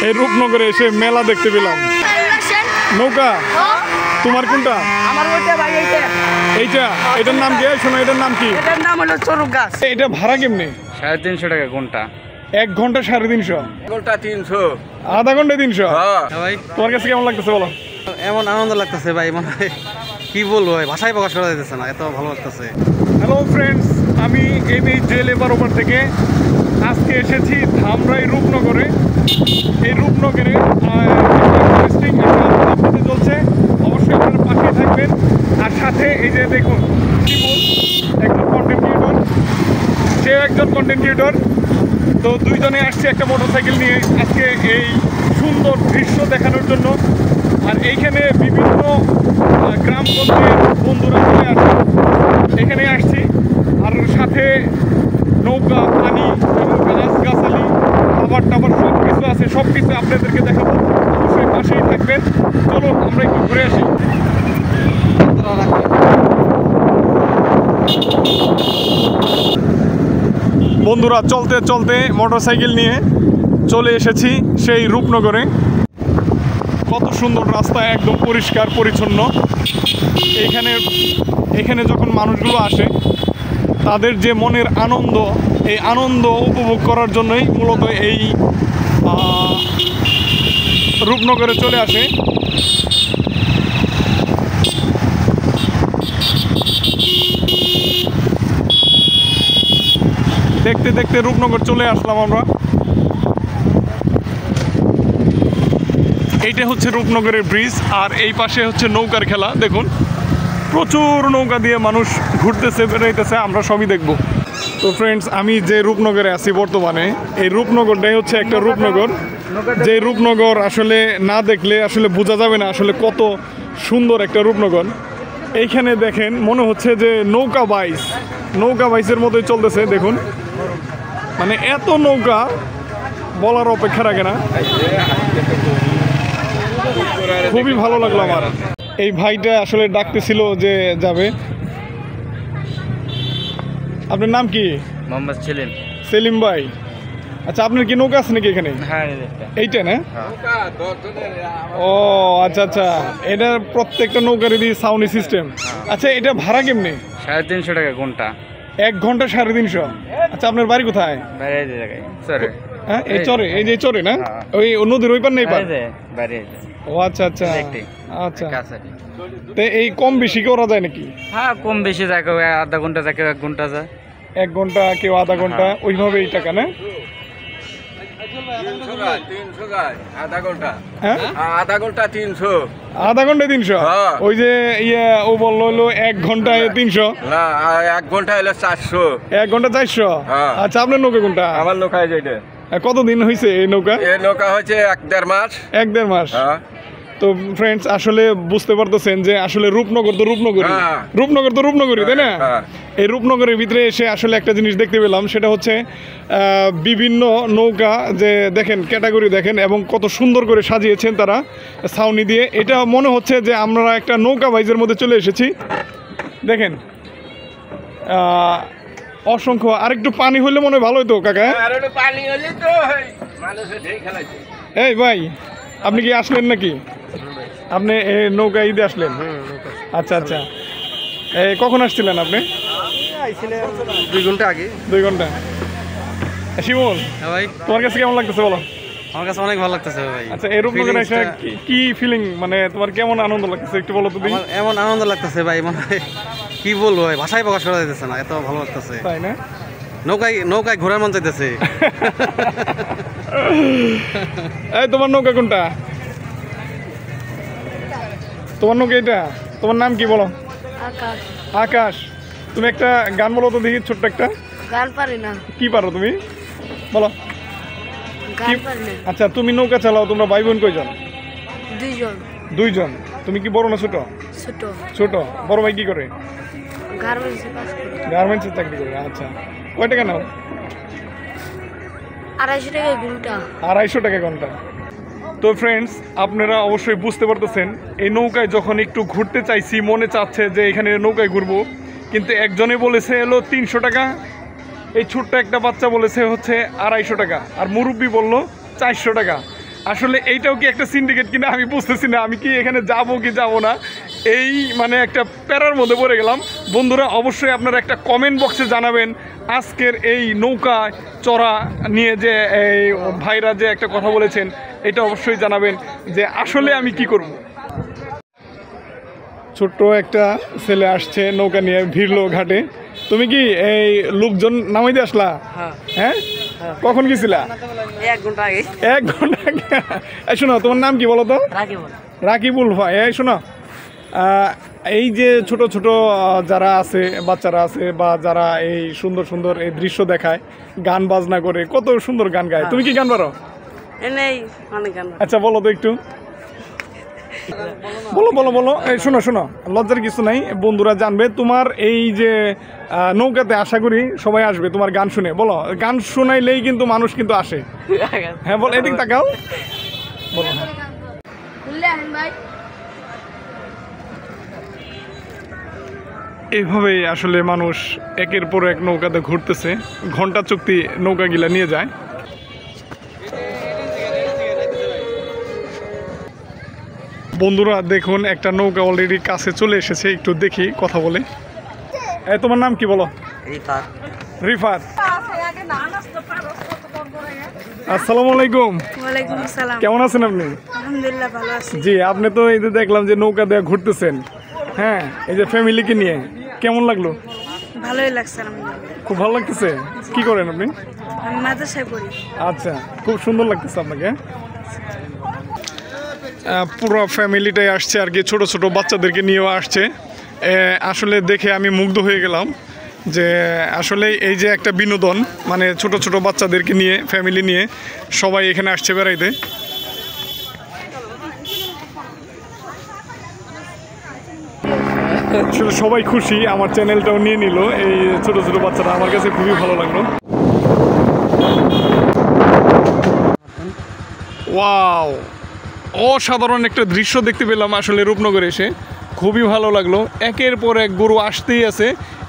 এই রূপনগরে এসে মেলা দেখতে পেলাম। নৌকা তোমার কোনটা? আমার ওইটা ভাই, এইটা। এইটা? এটার নাম কি? শোনো, এটার নাম কি? এটার নাম হলো চরক গাছ। এটা ভাড়া কেমনি? 350 টাকা ঘন্টা। 1 ঘন্টা 350? ঘন্টা 300। আধা ঘন্টা 300? ভাই তোমার কাছে কেমন লাগতেছে বলো? এমন আনন্দ লাগতেছে ভাই, মনে হয় কি বলবো ভাই, ভাষায় প্রকাশ করা যাইতেছে না, এত ভালো লাগতেছে। হ্যালো ফ্রেন্ডস, আমি এই যে লেবার ওভার থেকে আজকে এসেছি ধামরাই রূপনগরে। এই রূপনগরে ইন্টারেস্টিং একটা চলছে, অবশ্যই আপনার পাশে থাকবেন। আর সাথে এই যে দেখুন, শিমুল একজন কন্টেন্ট ক্রিয়েটর, সেও একজন কন্টেন্ট ক্রিয়েটর। তো দুইজনে আসছে একটা মোটরসাইকেল নিয়ে আজকে এই সুন্দর দৃশ্য দেখানোর জন্য। আর এইখানে বিভিন্ন গ্রামগঞ্জের বন্ধুরা চলে আসে, এখানে আসছি। আর সাথে নৌকা, পানি এবং গাছগাছালি, খাবার টাবার সব কিছু আছে, সব কিছু আপনাদেরকে দেখাবো, অবশ্যই পাশেই থাকবেন। চলো আমরা একটু ঘুরে আসি। বন্ধুরা, চলতে চলতে মোটরসাইকেল নিয়ে চলে এসেছি সেই রূপনগরে। কত সুন্দর রাস্তা, একদম পরিষ্কার পরিচ্ছন্ন। এখানে যখন মানুষগুলো আসে, তাদের যে মনের আনন্দ, এই আনন্দ উপভোগ করার জন্যই মূলত এই রূপনগরে চলে আসে। দেখতে দেখতে রূপনগর চলে আসলাম আমরা। এইটা হচ্ছে রূপনগরের ব্রিজ, আর এই পাশে হচ্ছে নৌকার খেলা। দেখুন, প্রচুর নৌকা দিয়ে মানুষ ঘুরতেছে, বেড়াইতেছে, আমরা সবই দেখব। তো ফ্রেন্ডস, আমি যে রূপনগরে আছি বর্তমানে, এই রূপনগরটাই হচ্ছে একটা রূপনগর, যে রূপনগর আসলে না দেখলে আসলে বোঝা যাবে না আসলে কত সুন্দর একটা রূপনগর। এইখানে দেখেন, মনে হচ্ছে যে নৌকা বাইসের মতোই চলতেছে। দেখুন, মানে এত নৌকা বলার অপেক্ষা রাখে না। খুবই ভালো লাগলো আমার। এই ভাইটা আসলে ডাকতেছিল যে যাবে। আপনার নাম কি? মোহাম্মদ সেলিম। সেলিম ভাই, আচ্ছা, আপনার কি নৌকা আছে নাকি এখানে? হ্যাঁ, এইটা না? ও আচ্ছা আচ্ছা, এটা প্রত্যেকটা নৌকারই দিয়ে সাউন্ড সিস্টেম। আচ্ছা, এটা ভাড়া কেমনি? 350 টাকা ঘন্টা। 1 ঘন্টা 350? আচ্ছা, আপনার বাড়ি কোথায়? বাইরে জায়গায় সরে। হ্যাঁ, এই চরে, এই যে চরে না, ওই নদীর ওই পার নেই পার? বাইরে। ও আচ্ছা আচ্ছা আচ্ছা। কাছারি। তো এই কম বেশি করা যায় নাকি? হ্যাঁ, কম বেশি যায়, কেউ আধা ঘন্টা যায়, কেউ 1 ঘন্টা যায়। 1 ঘন্টা, কেউ আধা ঘন্টা, ওইভাবে এই টাকা না? 300 যায় আধা ঘন্টা। হ্যাঁ, আধা ঘন্টা 300। আধা ঘন্টায় 300? ওই যে ও বললো হলো 1 ঘন্টায় 300। না, 1 ঘন্টা হলো 400। 1 ঘন্টা 400? আচ্ছা, আপনার নৌকা কোনটা? আমার নৌকা যেটা। কতদিন হয়েছে এই নৌকা? এই নৌকা হচ্ছে 1-1.5 মাস। 1-1.5 মাস? তো ফ্রেন্ডস, আসলে বুঝতে পারতেছেন যে আসলে রূপনগর তো রূপনগরই, তাই না? এই রূপনগরের ভিতরে এসে আসলে একটা জিনিস দেখতে পেলাম, সেটা হচ্ছে বিভিন্ন নৌকা, যে দেখেন ক্যাটাগরি দেখেন, এবং কত সুন্দর করে সাজিয়েছেন তারা ছাউনি দিয়ে। এটা মনে হচ্ছে যে আমরা একটা নৌকা বাইজের মধ্যে চলে এসেছি। দেখেন, অসংখ্য। আরেকটু পানি হলে মনে হয় ভালো হতো কাকা। এই ভাই, আপনি কি আসলেন নাকি? আপনি নৌকা ঈদে আসলেন? আচ্ছা আচ্ছা। কখন আসছিলেন আপনি? 2 ঘন্টা আগে। 2 ঘন্টা। শিমুল, ভাই তোমার কাছে কেমন লাগতেছে বলো? আমার কাছে অনেক ভালো লাগতেছে ভাই। আচ্ছা, এই রূপনগরে এসে কি ফিলিং, মানে তোমার কেমন আনন্দ লাগতেছে একটু বলো তো? আমার এমন আনন্দ লাগতেছে ভাই, মনে হয় কি বলবো ভাই, ভাষায় প্রকাশ করা যাইতেছে না, এত ভালো লাগতেছে। তাই না? নৌকায় ঘোরার মন চাইতেছে। এই, তোমার নৌকা কোনটা? তোমার নৌকা এটা? তোমার নাম কি বলো? আকাশ। আকাশ। তুমি একটা গান বলো তো দেখি, ছোট্ট একটা। গান পারি না। কি পারো তুমি বলো? গান পারি না। আচ্ছা, তুমি নৌকা চালাও, তোমরা ভাই বোন কয়জন? 2 জন। 2 জন। তুমি কি বড় না ছোট? ছোট। ছোট। বড় ভাই কি করে? গার্মেন্টসে কাজ করে। গার্মেন্টসের চাকরি করে। আচ্ছা, কয় টাকা নাও? 250 টাকা ঘন্টা। 250 টাকা ঘন্টা। তো ফ্রেন্ডস, আপনারা অবশ্যই বুঝতে পারতেছেন, এই নৌকায় যখন একটু ঘুরতে চাইছি, মনে চাচ্ছে যে এখানে নৌকায় ঘুরবো, কিন্তু একজনে বলেছে হলো 300 টাকা, এই ছোট্ট একটা বাচ্চা বলেছে হচ্ছে 250 টাকা, আর মুরব্বি বললো 400 টাকা। আসলে এইটাও কি একটা সিন্ডিকেট কিনা আমি বুঝতেছি না, আমি কি এখানে যাব কি যাব না, এই মানে একটা প্যারার মধ্যে পড়ে গেলাম। বন্ধুরা অবশ্যই আপনারা একটা কমেন্ট বক্সে জানাবেন আজকের এই নৌকা চড়া নিয়ে যে এই ভাইরা যে একটা কথা বলেছেন, এটা অবশ্যই জানাবেন যে আসলে আমি কি করব। ছোট্ট একটা ছেলে আসছে নৌকা নিয়ে, ভিড়লো ঘাটে। তুমি কি এই লোকজন নামাই দিয়ে আসলা? হ্যাঁ, কখন গেছিলা? 1 ঘন্টা আগে। 1 ঘন্টা আগে। এই শোনো, তোমার নাম কি বলো তো? রাকিবুল। রাকিবুল ভাই। এই শোনো, এই যে ছোট ছোট যারা আছে, বাচ্চারা আছে বা যারা এই সুন্দর সুন্দর এই দৃশ্য দেখায়, গান বাজনা করে, কত সুন্দর গান গায়। তুমি কি গান পারো? এনেই অনেক গান। আচ্ছা বলো তো একটু, বলো বলো বলো। এই শোনো শোনো, লজ্জার কিছু নাই, বন্ধুরা জানবে তোমার এই যে নৌকাতে। আশা করি সবাই আসবে তোমার গান শুনে। বলো, গান শোনাইলেই কিন্তু মানুষ কিন্তু আসে। হ্যাঁ বল, এদিক তাকাও, বলো। ভাই এইভাবেই আসলে মানুষ একের পর এক নৌকাতে ঘুরতেছে, ঘন্টা চুক্তি নৌকাগুলা নিয়ে যায়। বন্ধুরা দেখুন, একটা নৌকা অলরেডি কাছে চলে এসেছে, একটু দেখি, কথা বলে। তোমার নাম কি বলো? রিফাত। রিফাত। আসসালামু আলাইকুম। ওয়ালাইকুম আসসালাম। কেমন আছেন আপনি? আলহামদুলিল্লাহ ভালো আছি। জি, আপনি তো এই যে দেখলাম যে নৌকা দিয়ে ঘুরতেছেন, হ্যাঁ, এই যে ফ্যামিলিকে নিয়ে, কেমন লাগলো? ভালোই লাগছে আলহামদুলিল্লাহ। খুব ভালো লাগতেছে। কি করেন আপনি? আমি মাদ্রাসায় পড়ি। আচ্ছা, খুব সুন্দর লাগতেছে আপনাকে। পুরো ফ্যামিলিটাই আসছে আর কি, ছোট ছোট বাচ্চাদেরকে নিয়েও আসছে। আসলে দেখে আমি মুগ্ধ হয়ে গেলাম যে আসলে এই যে একটা বিনোদন, মানে ছোট ছোট বাচ্চাদেরকে নিয়ে, ফ্যামিলি নিয়ে সবাই এখানে আসছে বেড়াইতে। আসলে সবাই খুশি, আমার চ্যানেলটাও নিয়ে নিল এই ছোট ছোট বাচ্চারা, আমার কাছে খুবই ভালো লাগলো। ওয়াও, অসাধারণ একটা দৃশ্য দেখতে পেলাম আসলে রূপনগরে এসে, খুবই ভালো লাগলো। একের পর এক গরু আসতেই আছে।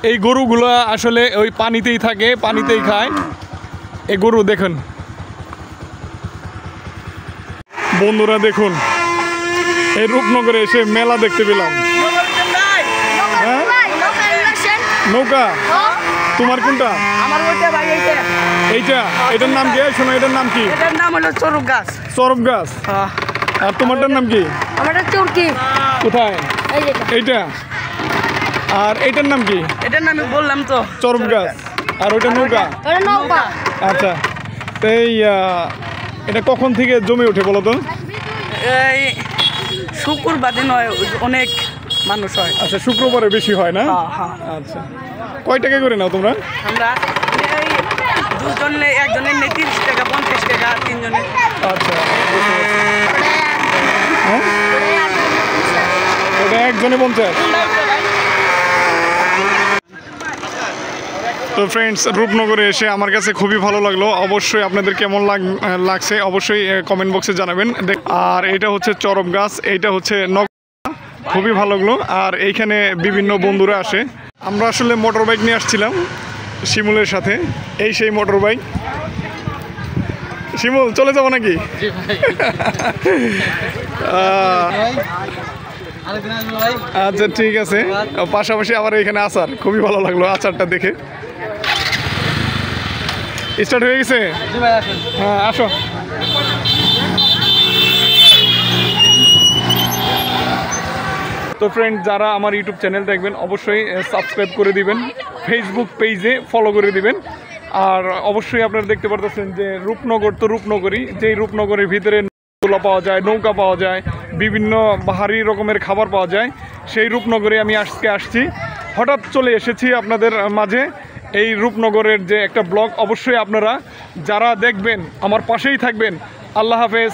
এই গরুগুলো আসলে ওই পানিতেই থাকে, পানিতেই খায়। এই গরু দেখুন বন্ধুরা, দেখুন এই রূপনগরে এসে মেলা দেখতে পেলাম। হ্যাঁ, নৌকা তোমার কোনটা? আমার ওইটা ভাই এইটা। এইটা, এটার নাম কি? শোনো, এটার নাম কি? এটার নাম হলো চরক গাছ। চরক গাছ। আর তোমারটার নাম কি? আমারটা চরকি। কোথায়? এই যেটা। এইটা। আর এইটার নাম কি? এটার নাম আমি বললাম তো, চরক গাছ। আর ওইটা নৌকা। ওটা নৌকা। আচ্ছা, তো এই এটা কখন থেকে জমে ওঠে বলো তো? এই শুক্রবার দিন হয়, অনেক মানুষ হয়। আচ্ছা, শুক্রবারে বেশি হয় না? হ্যাঁ। আচ্ছা, কয় টাকা করে নাও তোমরা? আমরা এই দুজনে, একজনের নেই 30 টাকা, 50 টাকা, তিনজনের। আচ্ছা, হ্যাঁ, ওটা একজনে 50। তো ফ্রেন্ডস, রূপনগরে এসে আমার কাছে খুবই ভালো লাগলো। অবশ্যই আপনাদের কেমন লাগছে অবশ্যই কমেন্ট বক্সে জানাবেন। আর এটা হচ্ছে চরক গাছ, এইটা হচ্ছে খুবই ভালো লাগলো। আর এইখানে বিভিন্ন বন্ধুরা আসে। আমরা আসলে মোটর বাইক নিয়ে আসছিলাম শিমুলের সাথে, এই সেই মোটর বাইক। শিমুল, চলে যাবো নাকি? আচ্ছা ঠিক আছে, পাশাপাশি আবার এখানে আচার, খুবই ভালো লাগলো আচারটা দেখে। স্টার্ট হয়ে গেছে? হ্যাঁ, আসো। তো ফ্রেন্ড, যারা আমার ইউটিউব চ্যানেল দেখবেন অবশ্যই সাবস্ক্রাইব করে দিবেন, ফেসবুক পেজে ফলো করে দিবেন। আর অবশ্যই আপনারা দেখতে পারতেছেন যে রূপনগর তো রূপনগরই, যেই রূপনগরের ভিতরে তুলা পাওয়া যায়, নৌকা পাওয়া যায়, বিভিন্ন ভারী রকমের খাবার পাওয়া যায়, সেই রূপনগরে আমি আজকে আসছি। হঠাৎ চলে এসেছি আপনাদের মাঝে। এই রূপনগরের যে একটা ব্লগ, অবশ্যই আপনারা যারা দেখবেন আমার পাশেই থাকবেন। আল্লাহ হাফেজ।